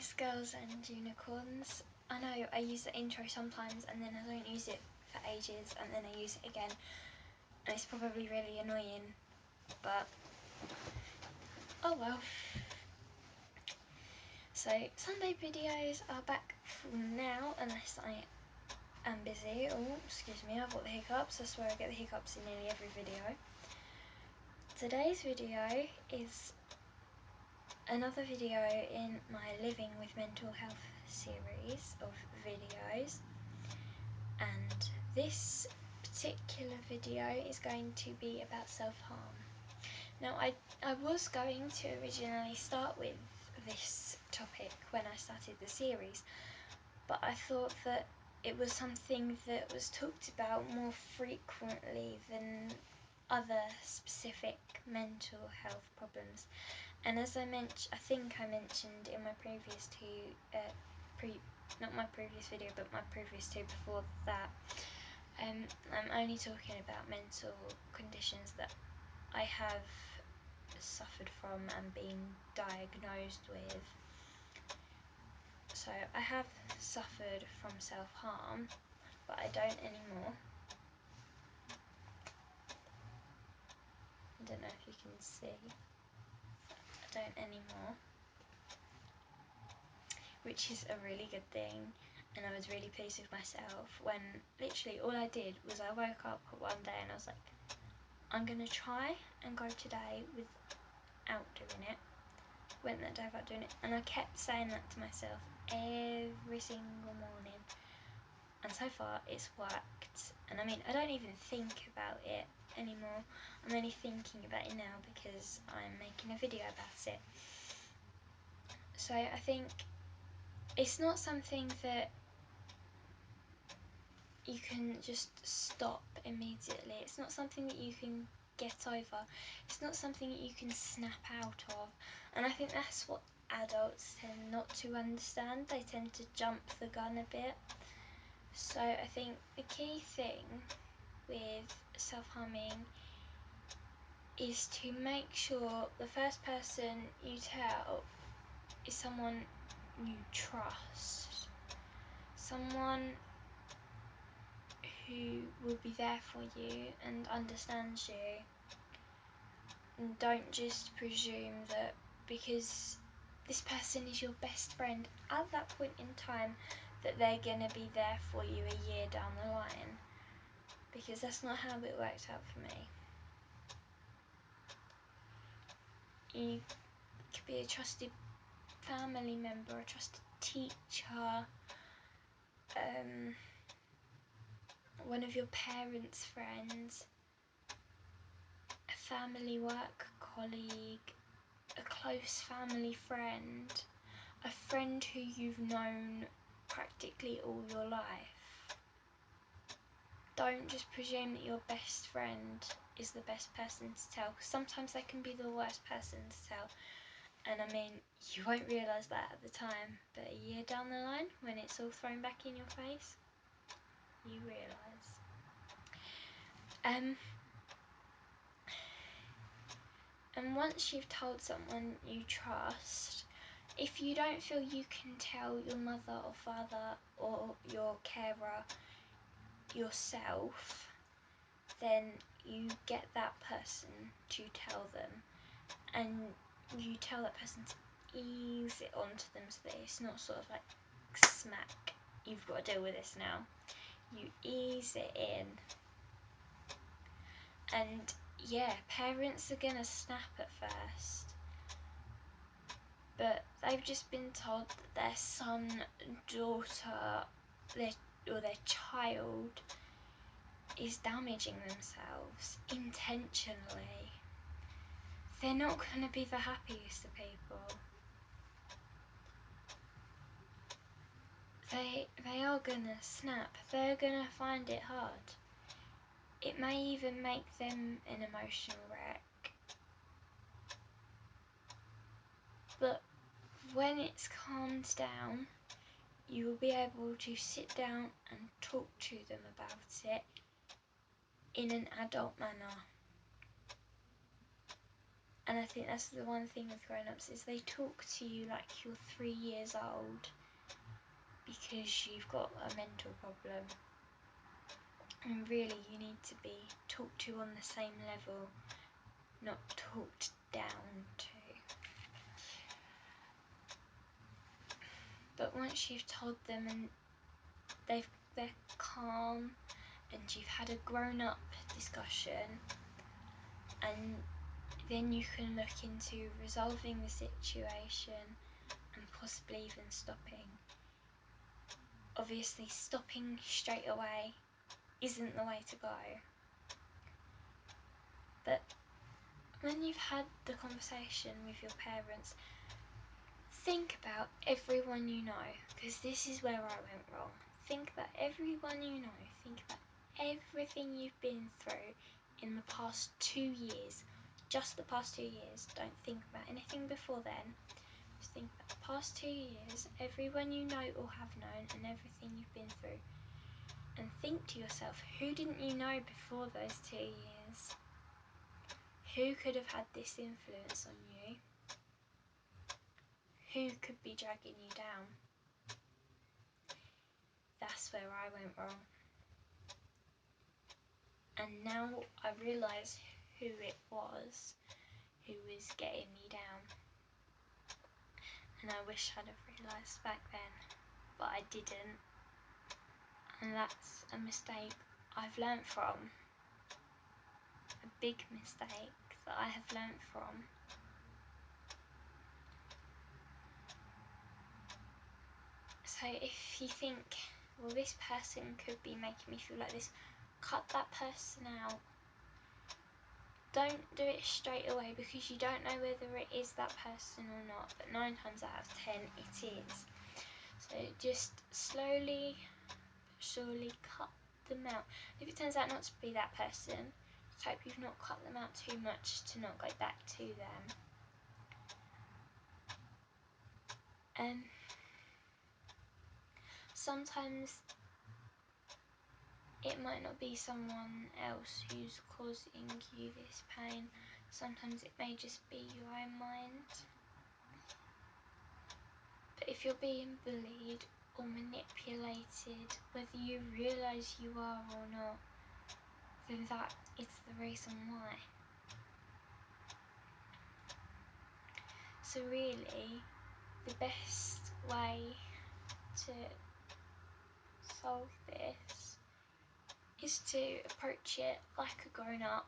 guys, girls and unicorns. I know I use the intro sometimes and then I don't use it for ages and then I use it again and it's probably really annoying, but oh well. So Sunday videos are back from now unless I am busy. Oh, excuse me, I've got the hiccups. I swear I get the hiccups in nearly every video. Today's video is another video in my Living with Mental Health series of videos, and this particular video is going to be about self-harm. Now I was going to originally start with this topic when I started the series, but I thought that it was something that was talked about more frequently than other specific mental health problems. And as I think I mentioned in my previous two, not my previous video, but my previous two before that, I'm only talking about mental conditions that I have suffered from and been diagnosed with. So I have suffered from self-harm, but I don't anymore. I don't know if you can see. I don't anymore, which is a really good thing, and I was really pleased with myself when literally all I did was I woke up one day and I was like, I'm gonna try and go today without doing it. Went that day without doing it, and I kept saying that to myself every single morning, and so far it's worked. And I mean, I don't even think about it anymore. I'm only thinking about it now because I'm making a video about it. So I think it's not something that you can just stop immediately. It's not something that you can get over. It's not something that you can snap out of. And I think that's what adults tend not to understand. They tend to jump the gun a bit. So I think the key thing with self-harming is to make sure the first person you tell is someone you trust. Someone who will be there for you and understands you, and don't just presume that because this person is your best friend at that point in time that they're gonna be there for you a year down the line, because that's not how it worked out for me. You could be a trusted family member, a trusted teacher, one of your parents' friends, a family work colleague, a close family friend, a friend who you've known practically all your life. Don't just presume that your best friend is the best person to tell, because sometimes they can be the worst person to tell. And I mean, you won't realise that at the time, but a year down the line, when it's all thrown back in your face, you realise. And once you've told someone you trust, if you don't feel you can tell your mother or father or your carer yourself, then you get that person to tell them, and you tell that person to ease it onto them so that it's not sort of like smack, you've got to deal with this now. You ease it in. And yeah, parents are gonna snap at first, but they've just been told that their son, daughter, or their child is damaging themselves intentionally. They're not going to be the happiest of people. They are going to snap. They're going to find it hard. It may even make them an emotional wreck. But when it's calmed down, you will be able to sit down and talk to them about it in an adult manner. And I think that's the one thing with grown-ups, is they talk to you like you're 3 years old because you've got a mental problem. And really you need to be talked to on the same level, not talked down to. But once you've told them and they're calm and you've had a grown-up discussion, and then you can look into resolving the situation and possibly even stopping. Obviously stopping straight away isn't the way to go, but when you've had the conversation with your parents, think about everyone you know, because this is where I went wrong. Think about everyone you know, think about everything you've been through in the past 2 years, just the past 2 years. Don't think about anything before then. Just think about the past 2 years, everyone you know or have known, and everything you've been through. And think to yourself, who didn't you know before those 2 years? Who could have had this influence on you? Who could be dragging you down? That's where I went wrong. And now I realise who it was who was getting me down. And I wish I'd have realised back then, but I didn't. And that's a mistake I've learnt from. A big mistake that I have learnt from. So if you think, well, this person could be making me feel like this, cut that person out. Don't do it straight away, because you don't know whether it is that person or not, but 9 times out of 10 it is. So just slowly but surely cut them out. If it turns out not to be that person, just hope you've not cut them out too much to not go back to them. Sometimes it might not be someone else who's causing you this pain. Sometimes it may just be your own mind. But if you're being bullied or manipulated, whether you realise you are or not, then that is the reason why. So really, the best way to solve this is to approach it like a grown-up.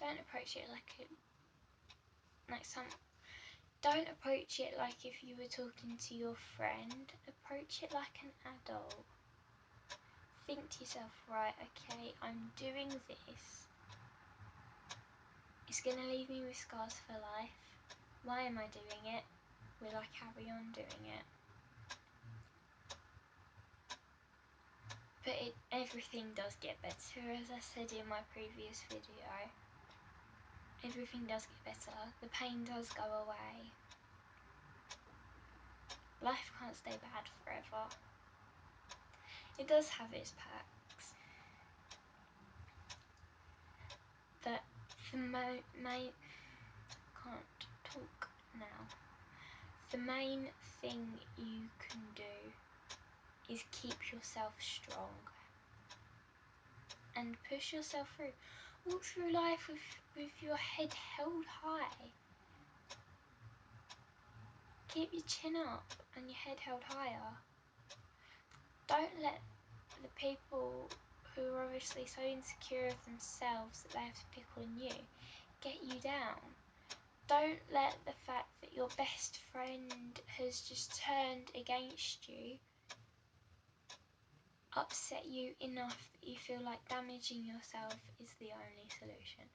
Don't approach it don't approach it like if you were talking to your friend. Approach it like an adult. Think to yourself, right, okay, I'm doing this. It's going to leave me with scars for life. Why am I doing it? Will I carry on doing it? But everything does get better, as I said in my previous video. Everything does get better. The pain does go away. Life can't stay bad forever. It does have its perks. But the can't talk now. The main thing you can do is keep yourself strong and push yourself through. Walk through life with your head held high. Keep your chin up and your head held higher. Don't let the people who are obviously so insecure of themselves that they have to pick on you get you down. Don't let the fact that your best friend has just turned against you upset you enough that you feel like damaging yourself is the only solution.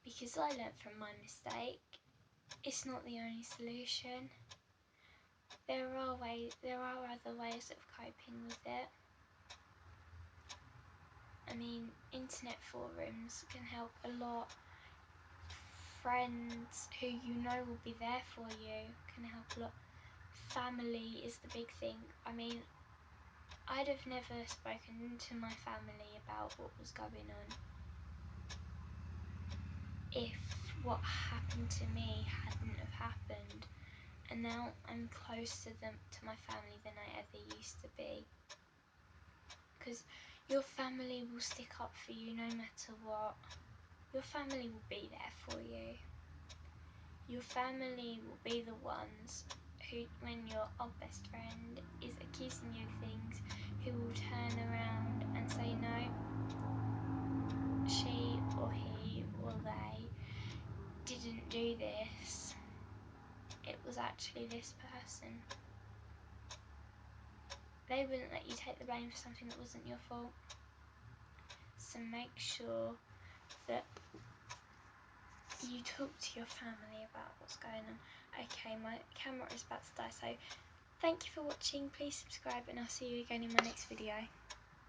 Because I learnt from my mistake, it's not the only solution. There are other ways of coping with it. I mean, internet forums can help a lot. Friends who you know will be there for you can help a lot. Family is the big thing. I mean, I'd have never spoken to my family about what was going on if what happened to me hadn't have happened, and now I'm closer to my family than I ever used to be. Because your family will stick up for you no matter what. Your family will be there for you. Your family will be the ones who, when your old best friend is accusing you of things, who will turn around and say, no, she or he or they didn't do this. It was actually this person. They wouldn't let you take the blame for something that wasn't your fault. So make sure that you talk to your family about what's going on. Okay, my camera is about to die, so thank you for watching. Please subscribe and I'll see you again in my next video.